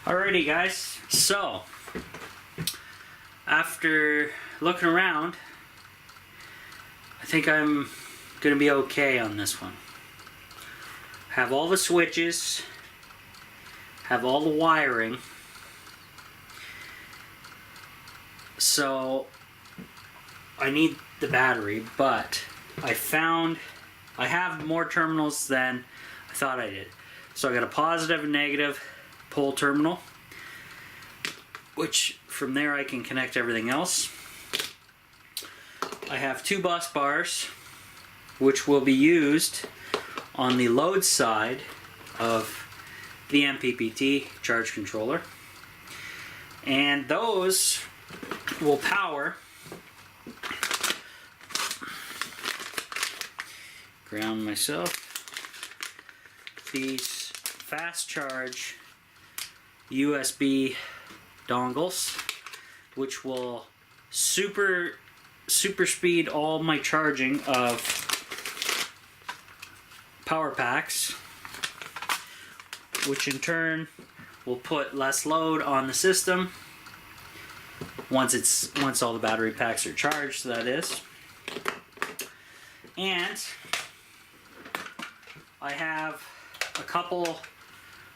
Alrighty guys, so after looking around, I think I'm gonna be okay on this one. Have all the switches, have all the wiring, so I need the battery, but I have more terminals than I thought I did. So I got a positive and negative pole terminal, which from there I can connect everything else. I have 2 bus bars, which will be used on the load side of the MPPT charge controller, and those will power, ground myself, these fast charge USB dongles, which will super speed all my charging of power packs, which in turn will put less load on the system once all the battery packs are charged, that is. And I have a couple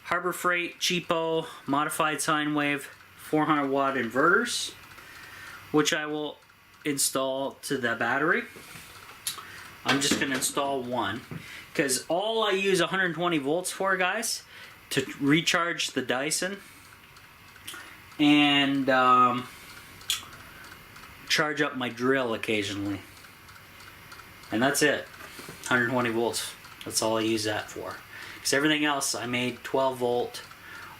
Harbor Freight cheapo modified sine wave 400 watt inverters, which I will install to the battery. I'm just going to install one because all I use 120 volts for, guys, to recharge the Dyson and charge up my drill occasionally, and that's it. 120 volts, that's all I use that for, because everything else I made 12 volt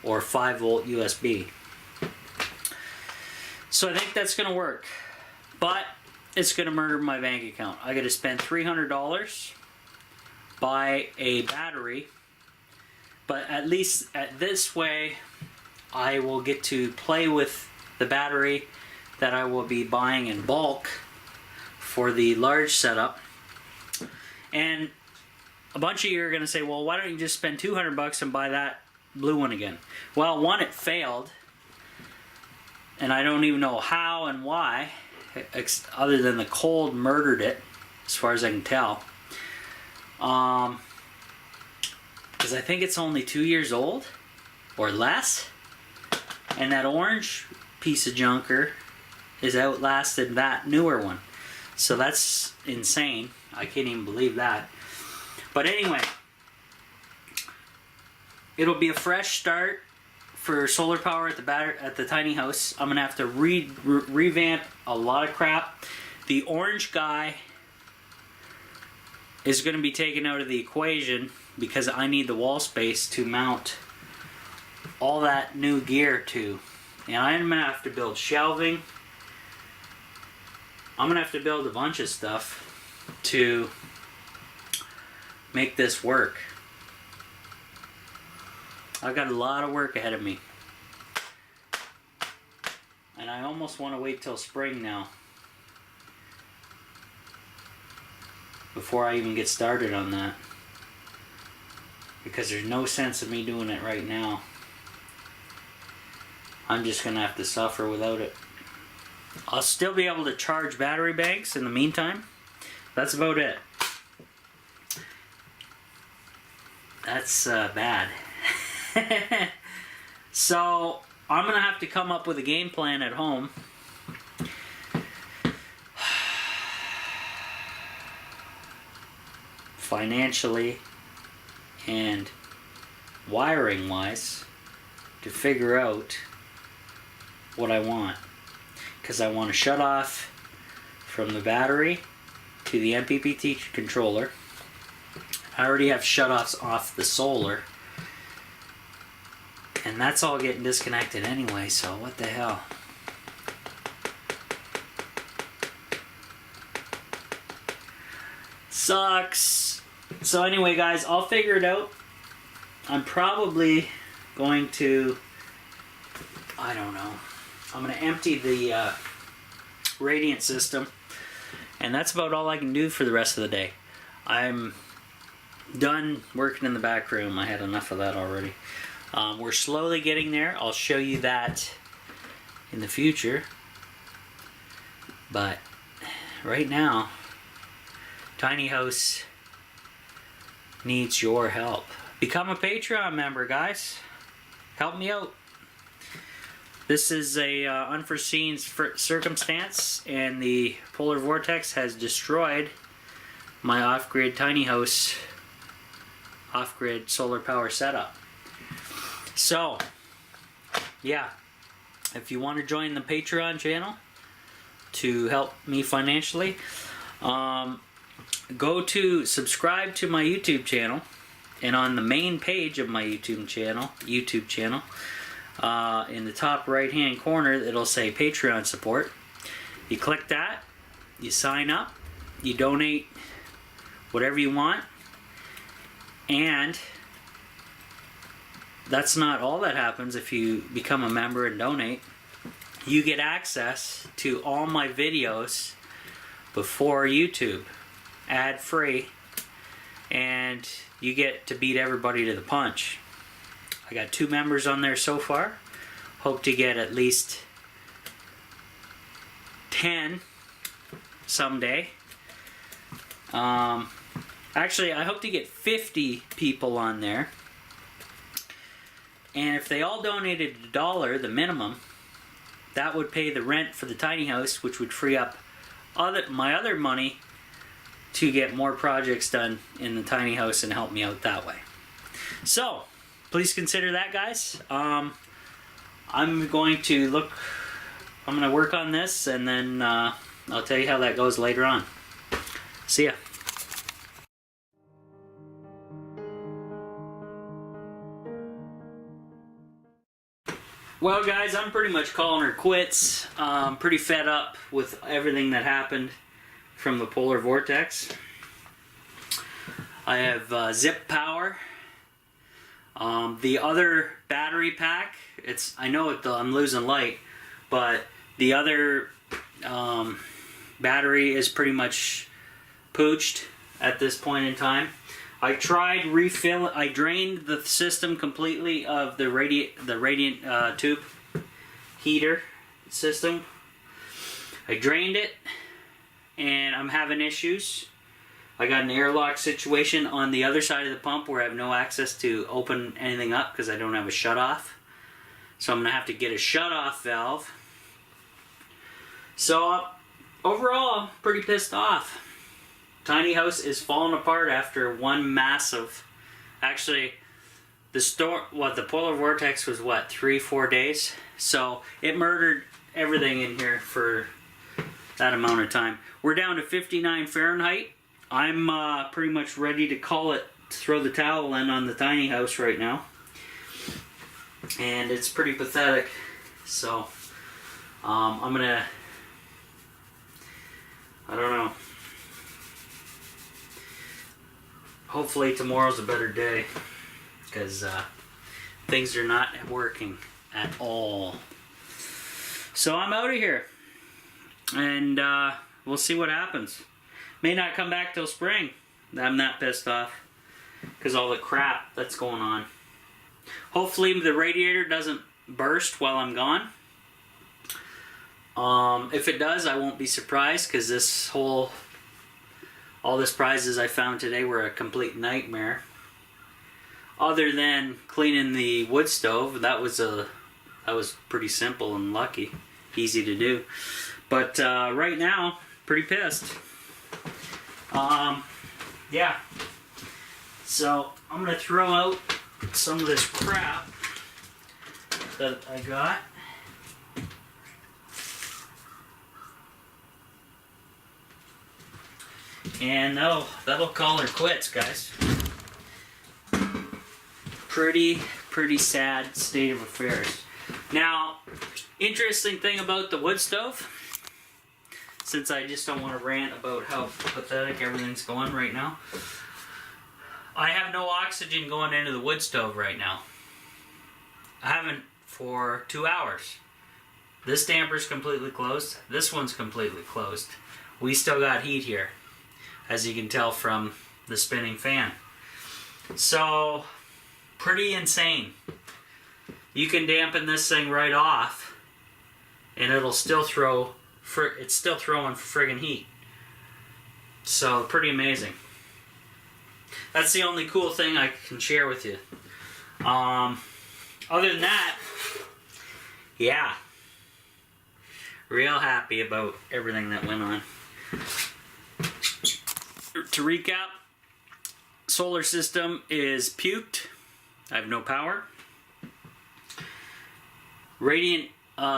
or 5 volt USB. So I think that's gonna work, but it's gonna murder my bank account. I gotta spend $300, buy a battery, but at least at this way I will get to play with the battery that I will be buying in bulk for the large setup. And a bunch of you are going to say, well, why don't you just spend $200 and buy that blue one again? Well, one, it failed, and I don't even know how and why, other than the cold murdered it, as far as I can tell. Because I think it's only 2 years old, or less, and that orange piece of junker is outlasted that newer one. So that's insane. I can't even believe that. But anyway, it'll be a fresh start for solar power at the tiny house. I'm gonna have to revamp a lot of crap. The orange guy is gonna be taken out of the equation because I need the wall space to mount all that new gear to. And I'm gonna have to build shelving. I'm gonna have to build a bunch of stuff to make this work. I've got a lot of work ahead of me, and I almost want to wait till spring now before I even get started on that, because there's no sense of me doing it right now. I'm just gonna have to suffer without it. I'll still be able to charge battery banks in the meantime. That's about it. That's bad. So I'm gonna have to come up with a game plan at home. Financially and wiring wise, to figure out what I want. Because I want to shut off from the battery to the MPPT controller. I already have shutoffs off the solar, and that's all getting disconnected anyway, so what the hell. Sucks. So anyway, guys, I'll figure it out. I'm probably going to, I don't know, I'm going to empty the radiant system, and that's about all I can do for the rest of the day. I'm done working in the back room. I had enough of that already. We're slowly getting there. I'll show you that in the future. But right now, tiny house needs your help. Become a Patreon member, guys. Help me out. This is a unforeseen circumstance, and the polar vortex has destroyed my off-grid tiny house, off-grid solar power setup. So, yeah, if you want to join the Patreon channel to help me financially, go to subscribe to my YouTube channel, and on the main page of my YouTube channel, in the top right hand corner, it'll say Patreon support. You click that, you sign up, you donate whatever you want, and that's not all that happens. If you become a member and donate, you get access to all my videos before YouTube, ad free, and you get to beat everybody to the punch. I got 2 members on there so far. Hope to get at least 10 someday. Actually, I hope to get 50 people on there. And if they all donated $1, the minimum, that would pay the rent for the tiny house, which would free up my other money to get more projects done in the tiny house and help me out that way. So, please consider that, guys. I'm going to work on this, and then I'll tell you how that goes later on. See ya. Well, guys, I'm pretty much calling her quits. Pretty fed up with everything that happened from the polar vortex. I have zip power. The other battery pack, I know I'm losing light, but the other battery is pretty much pooched at this point in time. I tried I drained the system completely of the radiant tube heater system. I drained it, and I'm having issues. I got an airlock situation on the other side of the pump where I have no access to open anything up because I don't have a shutoff. So I'm going to have to get a shutoff valve. So overall, pretty pissed off. Tiny house is falling apart after one massive... Actually, the polar vortex was what, 3-4 days? So it murdered everything in here for that amount of time. We're down to 59 Fahrenheit. I'm pretty much ready to call it, throw the towel in on the tiny house right now. And it's pretty pathetic. So, I'm gonna... I don't know. Hopefully tomorrow's a better day. Because things are not working at all. So I'm out of here. And we'll see what happens. May not come back till spring. I'm not pissed off because all the crap that's going on. Hopefully the radiator doesn't burst while I'm gone. If it does, I won't be surprised because all the prizes I found today were a complete nightmare. Other than cleaning the wood stove, that was pretty simple and lucky, easy to do. But right now, pretty pissed. Yeah. So I'm gonna throw out some of this crap that I got. And that'll call her quits, guys. Pretty sad state of affairs. Now, interesting thing about the wood stove, since I just don't want to rant about how pathetic everything's going right now, I have no oxygen going into the wood stove right now. I haven't for 2 hours. This damper's completely closed. This one's completely closed. We still got heat here, as you can tell from the spinning fan. So, pretty insane. you can dampen this thing right off, and it'll still throw. It's still throwing friggin' heat. So pretty amazing. That's the only cool thing I can share with you. Other than that, yeah, real happy about everything that went on. To recap, solar system is puked. I have no power. Radiant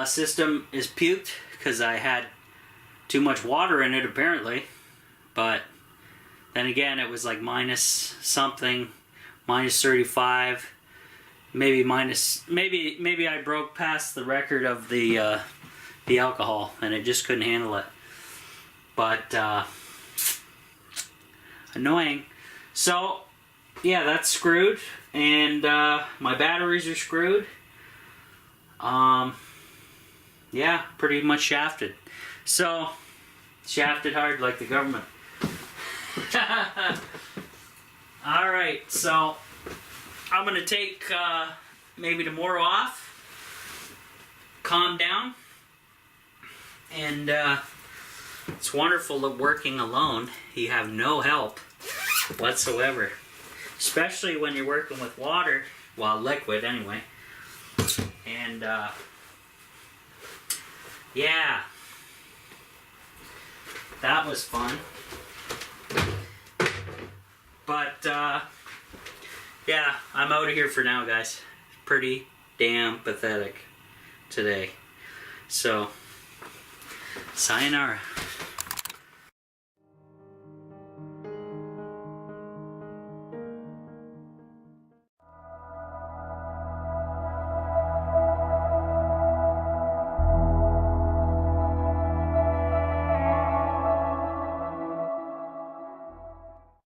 system is puked because I had too much water in it apparently. But then again, it was like minus something, minus 35, maybe I broke past the record of the alcohol, and it just couldn't handle it. But annoying. So yeah, that's screwed, and my batteries are screwed. Yeah, pretty much shafted. So shafted hard like the government. Alright, so I'm going to take maybe tomorrow off, calm down, and it's wonderful working alone. You have no help whatsoever, especially when you're working with water, well, liquid anyway, and yeah, that was fun. But, yeah, I'm out of here for now, guys. Pretty damn pathetic today. So, sayonara.